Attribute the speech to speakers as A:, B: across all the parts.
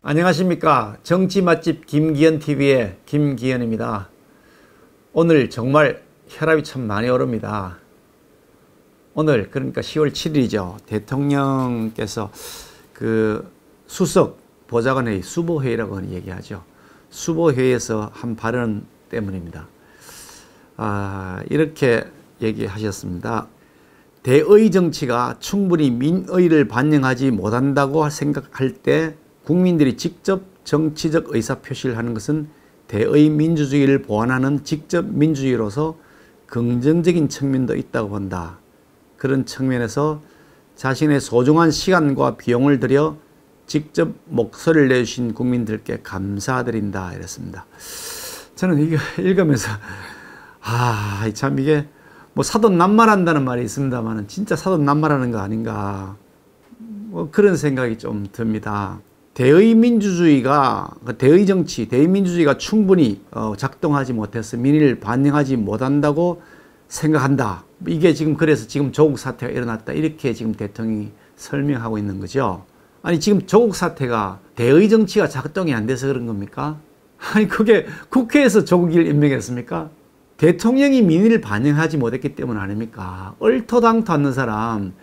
A: 안녕하십니까. 정치 맛집 김기현TV의 김기현입니다. 오늘 정말 혈압이 참 많이 오릅니다. 오늘 그러니까 10월 7일이죠. 대통령께서 그 수석 보좌관회의 수보회의라고 얘기하죠. 수보회의에서 한 발언 때문입니다. 이렇게 얘기하셨습니다. 대의 정치가 충분히 민의를 반영하지 못한다고 생각할 때 국민들이 직접 정치적 의사표시를 하는 것은 대의 민주주의를 보완하는 직접 민주주의로서 긍정적인 측면도 있다고 본다. 그런 측면에서 자신의 소중한 시간과 비용을 들여 직접 목소리를 내주신 국민들께 감사드린다 이랬습니다. 저는 이거 읽으면서 참 이게 뭐 사돈난말한다는 말이 있습니다만 진짜 사돈난말하는 거 아닌가 뭐 그런 생각이 좀 듭니다. 대의 민주주의가 대의 정치, 대의 민주주의가 충분히 작동하지 못해서 민의를 반영하지 못한다고 생각한다. 이게 지금 그래서 지금 조국 사태가 일어났다. 이렇게 지금 대통령이 설명하고 있는 거죠. 아니 지금 조국 사태가 대의 정치가 작동이 안 돼서 그런 겁니까? 아니 그게 국회에서 조국을 임명했습니까? 대통령이 민의를 반영하지 못했기 때문 아닙니까? 얼토당토 않는 사람,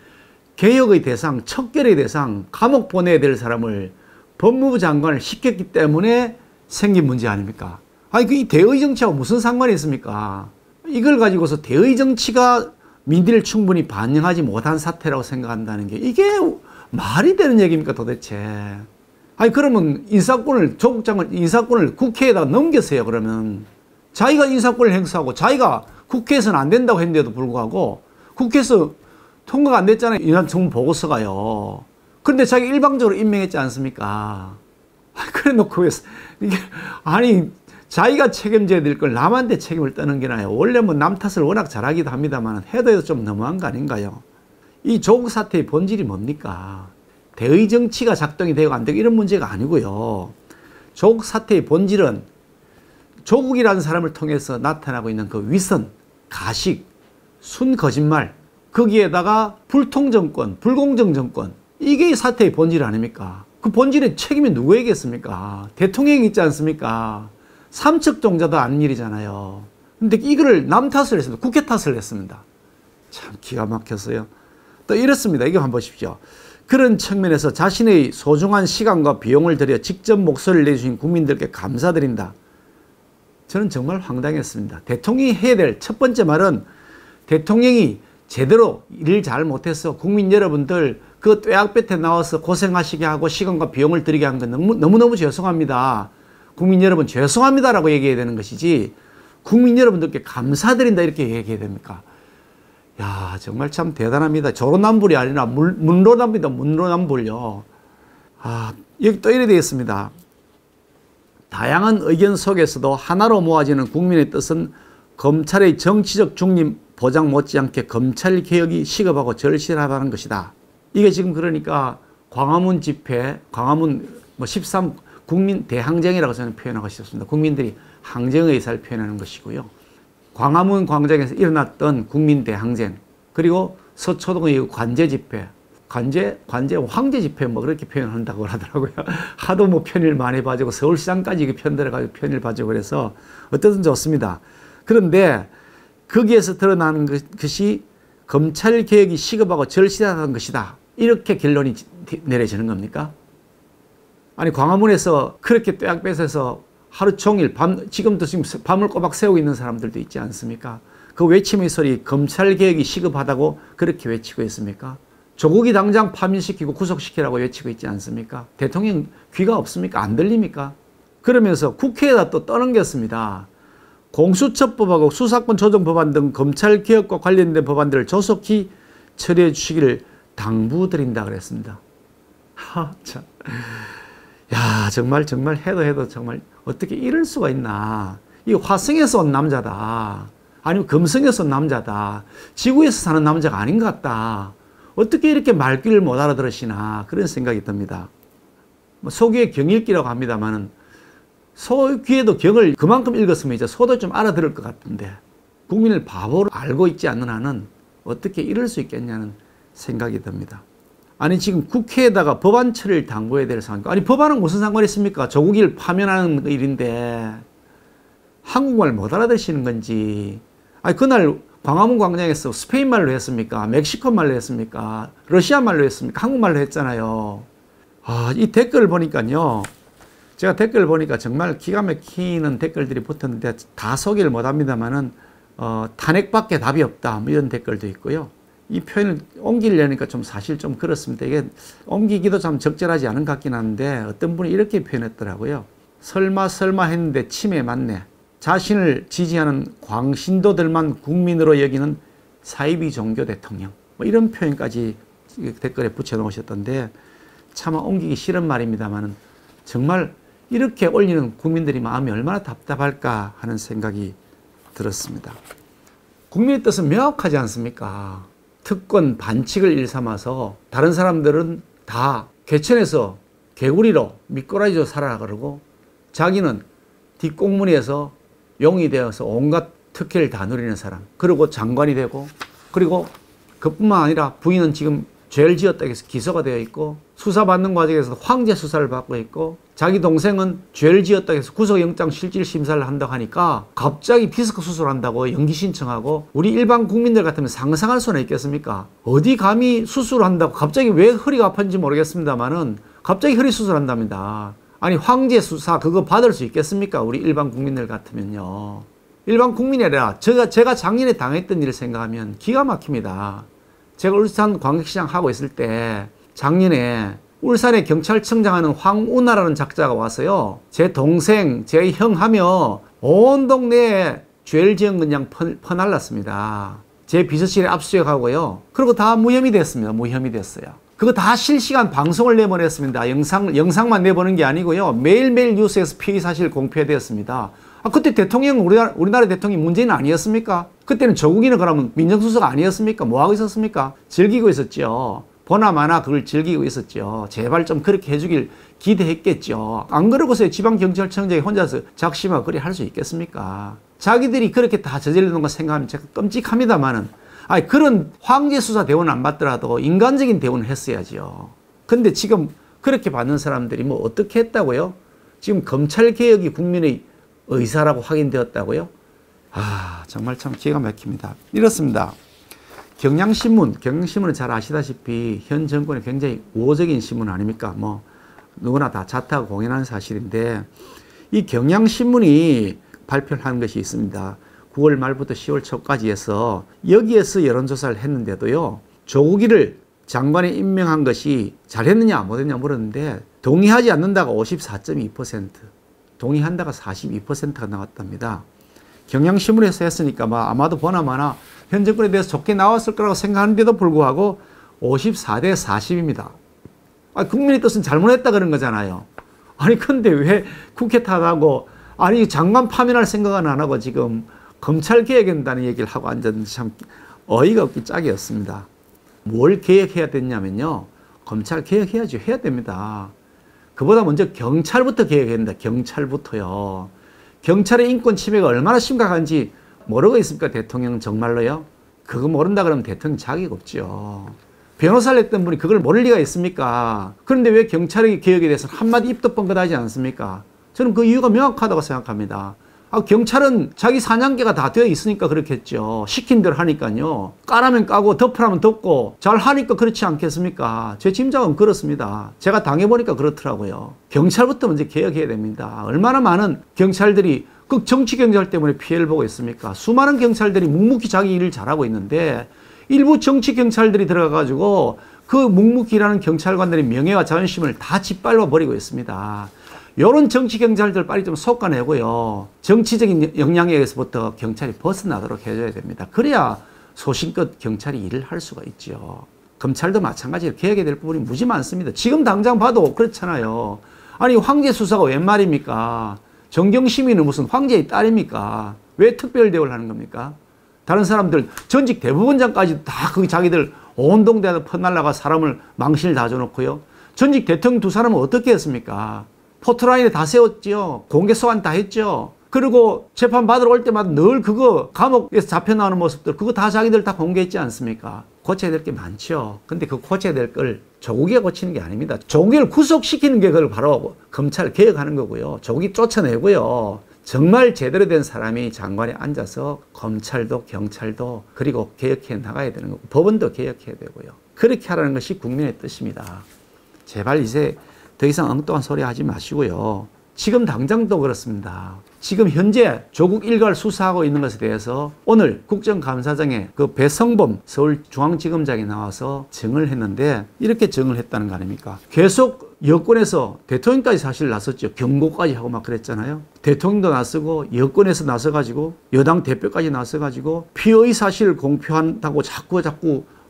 A: 개혁의 대상, 척결의 대상, 감옥 보내야 될 사람을 법무부 장관을 시켰기 때문에 생긴 문제 아닙니까? 아니 그 대의 정치하고 무슨 상관이 있습니까? 이걸 가지고서 대의 정치가 민의를 충분히 반영하지 못한 사태라고 생각한다는 게 이게 말이 되는 얘기입니까 도대체? 아니 그러면 인사권을 조국 장관 인사권을 국회에다 넘겼어요. 그러면 자기가 인사권을 행사하고 자기가 국회에서는 안 된다고 했는데도 불구하고 국회에서 통과가 안 됐잖아요. 인사청문 보고서가요. 그런데 자기 일방적으로 임명했지 않습니까? 그래 놓고 왜 이게 아니 자기가 책임져야 될 걸 남한테 책임을 떠는 게 나요. 원래 뭐 남 탓을 워낙 잘하기도 합니다만 해도 좀 너무한 거 아닌가요? 이 조국 사태의 본질이 뭡니까? 대의 정치가 작동이 되고 안 되고 이런 문제가 아니고요. 조국 사태의 본질은 조국이라는 사람을 통해서 나타나고 있는 그 위선, 가식, 순 거짓말, 거기에다가 불통정권, 불공정 정권, 이게 이 사태의 본질 아닙니까? 그 본질의 책임이 누구에게겠습니까? 대통령이 있지 않습니까? 삼척동자도 아닌 일이잖아요. 근데 이거를 남 탓을 했습니다. 국회 탓을 했습니다. 참 기가 막혔어요. 또 이렇습니다. 이거 한번 보십시오. 그런 측면에서 자신의 소중한 시간과 비용을 들여 직접 목소리를 내주신 국민들께 감사드린다. 저는 정말 황당했습니다. 대통령이 해야 될 첫 번째 말은 대통령이 제대로 일을 잘 못해서 국민 여러분들 그 뙤약볕에 나와서 고생하시게 하고 시간과 비용을 들이게 한 건 너무너무 죄송합니다. 국민 여러분 죄송합니다라고 얘기해야 되는 것이지 국민 여러분들께 감사드린다 이렇게 얘기해야 됩니까? 야 정말 참 대단합니다. 조로남불이 아니라 문로남불이다. 문로남불요. 여기 또 이래 되겠습니다. 다양한 의견 속에서도 하나로 모아지는 국민의 뜻은 검찰의 정치적 중립 보장 못지않게 검찰개혁이 시급하고 절실하다는 것이다. 이게 지금 그러니까 광화문 집회, 광화문 13 국민 대항쟁이라고 저는 표현하고 싶습니다. 국민들이 항쟁의 의사를 표현하는 것이고요. 광화문 광장에서 일어났던 국민 대항쟁, 그리고 서초동의 관제 집회, 관제 황제 집회 뭐 그렇게 표현한다고 하더라고요. 하도 뭐 편의를 많이 봐주고 서울시장까지 편들어가지고 편의를 봐주고 그래서 어쨌든 좋습니다. 그런데 거기에서 드러나는 것이 검찰개혁이 시급하고 절실하다는 것이다. 이렇게 결론이 내려지는 겁니까? 아니 광화문에서 그렇게 뙤약 뺏어서 하루 종일 지금도 지금 밤을 꼬박 새우고 있는 사람들도 있지 않습니까? 그 외침의 소리 검찰개혁이 시급하다고 그렇게 외치고 있습니까? 조국이 당장 파면시키고 구속시키라고 외치고 있지 않습니까? 대통령 귀가 없습니까? 안 들립니까? 그러면서 국회에다 또 떠넘겼습니다. 공수처법하고 수사권 조정 법안 등 검찰개혁과 관련된 법안들을 조속히 처리해 주시기를 당부드린다 그랬습니다. 참. 야 정말 해도 정말 어떻게 이럴 수가 있나. 이 화성에서 온 남자다. 아니면 금성에서 온 남자다. 지구에서 사는 남자가 아닌 것 같다. 어떻게 이렇게 말귀를 못 알아들으시나 그런 생각이 듭니다. 소귀의 경읽기라고 합니다만은 소귀에도 경을 그만큼 읽었으면 이제 소도 좀 알아들을 것 같은데 국민을 바보로 알고 있지 않는 한은 어떻게 이럴 수 있겠냐는 생각이 듭니다. 아니 지금 국회에다가 법안 처리를 당부해야 될 상황이고, 아니 법안은 무슨 상관이 있습니까? 조국을 파면하는 일인데 한국말 못 알아듣시는 건지. 아니 그날 광화문 광장에서 스페인 말로 했습니까? 멕시코 말로 했습니까? 러시아 말로 했습니까? 한국말로 했잖아요. 이 댓글을 보니까요, 제가 댓글을 보니까 정말 기가 막히는 댓글들이 붙었는데 다 소개를 못 합니다만은 탄핵밖에 답이 없다, 뭐 이런 댓글도 있고요. 이 표현을 옮기려니까 좀 사실 좀 그렇습니다. 이게 옮기기도 참 적절하지 않은 것 같긴 한데 어떤 분이 이렇게 표현했더라고요. 설마 했는데 침에 맞네. 자신을 지지하는 광신도들만 국민으로 여기는 사이비 종교 대통령. 뭐 이런 표현까지 댓글에 붙여놓으셨던데 차마 옮기기 싫은 말입니다만은 정말 이렇게 올리는 국민들이 마음이 얼마나 답답할까 하는 생각이 들었습니다. 국민의 뜻은 명확하지 않습니까? 특권 반칙을 일삼아서 다른 사람들은 다 개천에서 개구리로 미꾸라지로 살아라 그러고 자기는 뒷공무니에서 용이 되어서 온갖 특혜를 다 누리는 사람, 그리고 장관이 되고, 그리고 그뿐만 아니라 부인은 지금 죄를 지었다고 해서 기소가 되어 있고 수사받는 과정에서 황제 수사를 받고 있고, 자기 동생은 죄를 지었다고 해서 구속영장 실질 심사를 한다고 하니까 갑자기 디스크 수술한다고 연기 신청하고, 우리 일반 국민들 같으면 상상할 수는 있겠습니까? 어디 감히 수술한다고, 갑자기 왜 허리가 아픈지 모르겠습니다만은 갑자기 허리 수술한답니다. 아니 황제 수사 그거 받을 수 있겠습니까? 우리 일반 국민들 같으면요. 일반 국민이 아니라 제가 작년에 당했던 일을 생각하면 기가 막힙니다. 제가 울산 광역시장 하고 있을 때 작년에 울산에 경찰청장 하는 황운하라는 작자가 와서요, 제 동생, 제 형 하며 온 동네에 죄를 지은 것 그냥 퍼날랐습니다. 제 비서실에 압수수색하고요. 그리고 다 무혐의 됐습니다. 무혐의 됐어요. 그거 다 실시간 방송을 내보냈습니다. 영상만 내보는 게 아니고요. 매일매일 뉴스에서 피의 사실 공표되었습니다. 그때 대통령, 우리나라 대통령이 문재인 아니었습니까? 그때는 조국이는 그러면 민정수석 아니었습니까? 뭐하고 있었습니까? 즐기고 있었죠. 보나마나 그걸 즐기고 있었죠. 제발 좀 그렇게 해주길 기대했겠죠. 안 그러고서 지방경찰청장이 혼자서 작심하고 그리 할 수 있겠습니까? 자기들이 그렇게 다 저지르는 거 생각하면 제가 끔찍합니다만은, 그런 황제 수사 대우는 안 받더라도 인간적인 대우는 했어야죠. 근데 지금 그렇게 받는 사람들이 뭐 어떻게 했다고요? 지금 검찰개혁이 국민의 의사라고 확인되었다고요? 정말 참 기가 막힙니다. 이렇습니다. 경향신문은 잘 아시다시피 현 정권의 굉장히 우호적인 신문 아닙니까? 뭐 누구나 다 자타고 공연하는 사실인데, 이 경향신문이 발표를 한 것이 있습니다. 9월 말부터 10월 초까지 해서 여기에서 여론조사를 했는데도요, 조국이를 장관에 임명한 것이 잘했느냐 못했느냐 물었는데 동의하지 않는다가 54.2%, 동의한다가 42%가 나왔답니다. 경향신문에서 했으니까 아마도 보나마나 현 정권에 대해서 좋게 나왔을 거라고 생각하는데도 불구하고 54대 40입니다. 국민의 뜻은 잘못했다 그런 거잖아요. 근데 왜 국회 탓하고, 장관 파면할 생각은 안 하고 지금 검찰 개혁한다는 얘기를 하고 앉았는데 참 어이가 없기 짝이었습니다. 뭘 개혁해야 됐냐면요, 검찰 개혁해야죠. 해야 됩니다. 그보다 먼저 경찰부터 개혁해야 된다. 경찰부터요. 경찰의 인권 침해가 얼마나 심각한지 모르고 있습니까? 대통령은 정말로요? 그거 모른다 그러면 대통령 자격 없죠. 변호사를 했던 분이 그걸 모를 리가 있습니까? 그런데 왜 경찰의 개혁에 대해서 한마디 입도 뻥끗하지 않습니까? 저는 그 이유가 명확하다고 생각합니다. 경찰은 자기 사냥개가 다 되어 있으니까 그렇겠죠. 시킨 대로 하니까요. 까라면 까고 덮으라면 덮고 잘 하니까 그렇지 않겠습니까? 제 짐작은 그렇습니다. 제가 당해보니까 그렇더라고요. 경찰부터 먼저 개혁해야 됩니다. 얼마나 많은 경찰들이 그 정치 경찰 때문에 피해를 보고 있습니까? 수많은 경찰들이 묵묵히 자기 일을 잘하고 있는데 일부 정치 경찰들이 들어가가지고 그 묵묵히 일하는 경찰관들의 명예와 자존심을 다 짓밟아 버리고 있습니다. 이런 정치 경찰들 빨리 좀 솎아내고요. 정치적인 영향력에서부터 경찰이 벗어나도록 해줘야 됩니다. 그래야 소신껏 경찰이 일을 할 수가 있죠. 검찰도 마찬가지로 개혁해야 될 부분이 무지 많습니다. 지금 당장 봐도 그렇잖아요. 황제 수사가 웬 말입니까? 정경심이는 무슨 황제의 딸입니까? 왜 특별 대우를 하는 겁니까? 다른 사람들 전직 대법원장까지 다 거기 자기들 온 동대에다 퍼날라가 사람을 망신을 다 줘놓고요. 전직 대통령 두 사람은 어떻게 했습니까? 포트라인에 다 세웠죠. 공개 소환 다 했죠. 그리고 재판 받으러 올 때마다 늘 그거 감옥에서 잡혀 나오는 모습들 그거 다 자기들 다 공개했지 않습니까? 고쳐야 될 게 많죠. 근데 그 고쳐야 될 걸 조국이 고치는 게 아닙니다. 조국을 구속시키는 게 그걸 바로 검찰 개혁하는 거고요. 조국이 쫓아내고요. 정말 제대로 된 사람이 장관에 앉아서 검찰도 경찰도 그리고 개혁해 나가야 되는 거고 법원도 개혁해야 되고요. 그렇게 하라는 것이 국민의 뜻입니다. 제발 이제 더 이상 엉뚱한 소리 하지 마시고요. 지금 당장도 그렇습니다. 지금 현재 조국 일가를 수사하고 있는 것에 대해서 오늘 국정감사장에 그 배성범 서울중앙지검장이 나와서 증언을 했는데 이렇게 증언을 했다는 거 아닙니까? 계속 여권에서 대통령까지 사실 나섰죠. 경고까지 하고 막 그랬잖아요. 대통령도 나서고 여권에서 나서가지고 여당 대표까지 나서가지고 피의 사실을 공표한다고 자꾸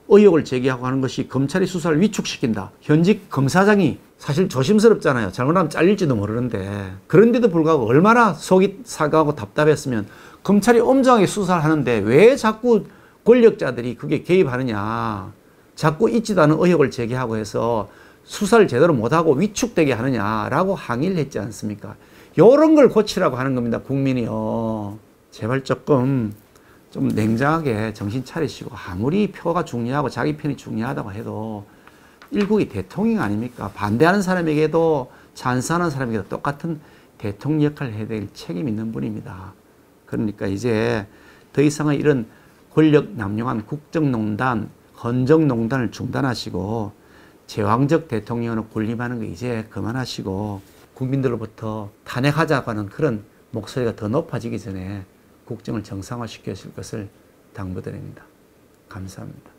A: 의혹을 제기하고 하는 것이 검찰의 수사를 위축시킨다. 현직 검사장이 사실 조심스럽잖아요. 잘못하면 잘릴지도 모르는데. 그런데도 불구하고 얼마나 속이 사가고 답답했으면 검찰이 엄정하게 수사를 하는데 왜 자꾸 권력자들이 그게 개입하느냐. 자꾸 있지도 않은 의혹을 제기하고 해서 수사를 제대로 못하고 위축되게 하느냐라고 항의를 했지 않습니까? 이런 걸 고치라고 하는 겁니다. 국민이요. 제발 좀 냉정하게 정신 차리시고 아무리 표가 중요하고 자기 편이 중요하다고 해도 일국이 대통령 아닙니까? 반대하는 사람에게도 찬성하는 사람에게도 똑같은 대통령 역할을 해야 될 책임 있는 분입니다. 그러니까 이제 더 이상은 이런 권력 남용한 국정농단, 헌정농단을 중단하시고 제왕적 대통령으로 군림하는 거 이제 그만하시고 국민들로부터 탄핵하자고 하는 그런 목소리가 더 높아지기 전에 국정을 정상화시켜 주실 것을 당부드립니다. 감사합니다.